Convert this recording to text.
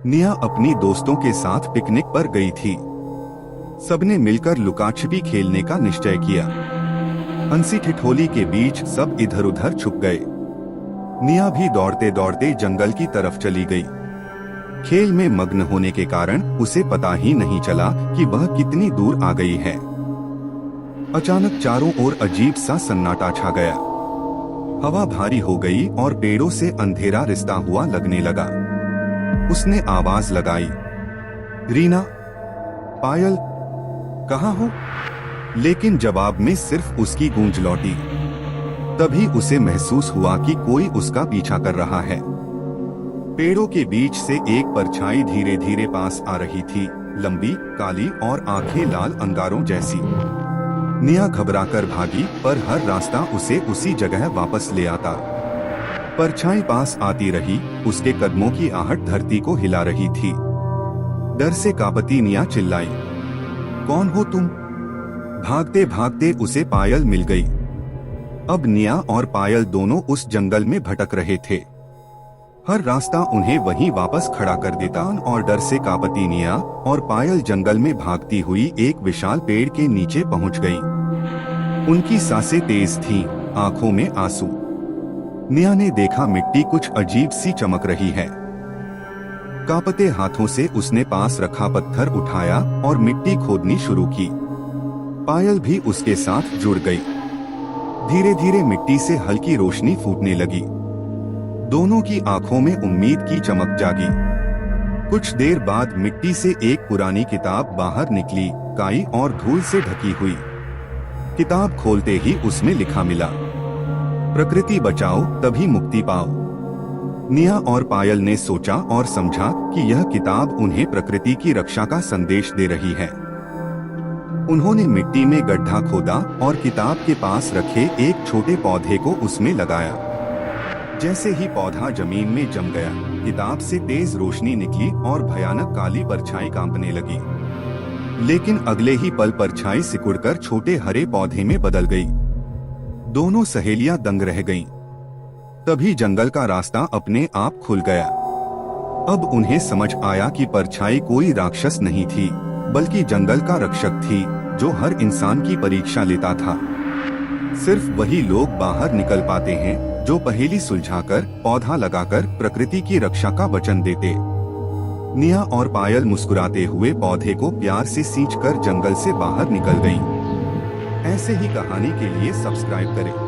निया अपनी दोस्तों के साथ पिकनिक पर गई थी। सबने मिलकर लुकाछिपी खेलने का निश्चय किया। हंसी ठिठोली के बीच सब इधर उधर छुप गए। निया भी दौड़ते दौड़ते जंगल की तरफ चली गई। खेल में मग्न होने के कारण उसे पता ही नहीं चला कि वह कितनी दूर आ गई है। अचानक चारों ओर अजीब सा सन्नाटा छा गया। हवा भारी हो गई और पेड़ों से अंधेरा रिश्ता हुआ लगने लगा। उसने आवाज लगाई, रीना, पायल, कहाँ हो? लेकिन जवाब में सिर्फ उसकी गूंज लौटी। तभी उसे महसूस हुआ कि कोई उसका पीछा कर रहा है। पेड़ों के बीच से एक परछाई धीरे धीरे पास आ रही थी, लंबी, काली और आंखें लाल अंगारों जैसी। निया घबराकर भागी, पर हर रास्ता उसे उसी जगह वापस ले आता। परछाई पास आती रही, उसके कदमों की आहट धरती को हिला रही थी। डर से कांपती निया चिल्लाई, कौन हो तुम? भागते भागते उसे पायल मिल गई। अब निया और पायल दोनों उस जंगल में भटक रहे थे। हर रास्ता उन्हें वहीं वापस खड़ा कर देता और डर से कांपती निया और पायल जंगल में भागती हुई एक विशाल पेड़ के नीचे पहुंच गई। उनकी सांसें तेज थीं, आंखों में आंसू। निया ने देखा मिट्टी कुछ अजीब सी चमक रही है। कांपते हाथों से उसने पास रखा पत्थर उठाया और मिट्टी खोदनी शुरू की। पायल भी उसके साथ जुड़ गई। धीरे धीरे मिट्टी से हल्की रोशनी फूटने लगी। दोनों की आंखों में उम्मीद की चमक जागी। कुछ देर बाद मिट्टी से एक पुरानी किताब बाहर निकली, काई और धूल से ढकी हुई। किताब खोलते ही उसमें लिखा मिला, प्रकृति बचाओ तभी मुक्ति पाओ। निया और पायल ने सोचा और समझा कि यह किताब उन्हें प्रकृति की रक्षा का संदेश दे रही है। उन्होंने मिट्टी में गड्ढा खोदा और किताब के पास रखे एक छोटे पौधे को उसमें लगाया। जैसे ही पौधा जमीन में जम गया, किताब से तेज रोशनी निकली और भयानक काली परछाई कांपने लगी। लेकिन अगले ही पल परछाई सिकुड़कर छोटे हरे पौधे में बदल गई। दोनों सहेलियां दंग रह गईं। तभी जंगल का रास्ता अपने आप खुल गया। अब उन्हें समझ आया कि परछाई कोई राक्षस नहीं थी, बल्कि जंगल का रक्षक थी, जो हर इंसान की परीक्षा लेता था। सिर्फ वही लोग बाहर निकल पाते हैं जो पहेली सुलझाकर, पौधा लगाकर प्रकृति की रक्षा का वचन देते। निया और पायल मुस्कुराते हुए पौधे को प्यार से सींचकर जंगल से बाहर निकल गईं। ऐसे ही कहानी के लिए सब्सक्राइब करें।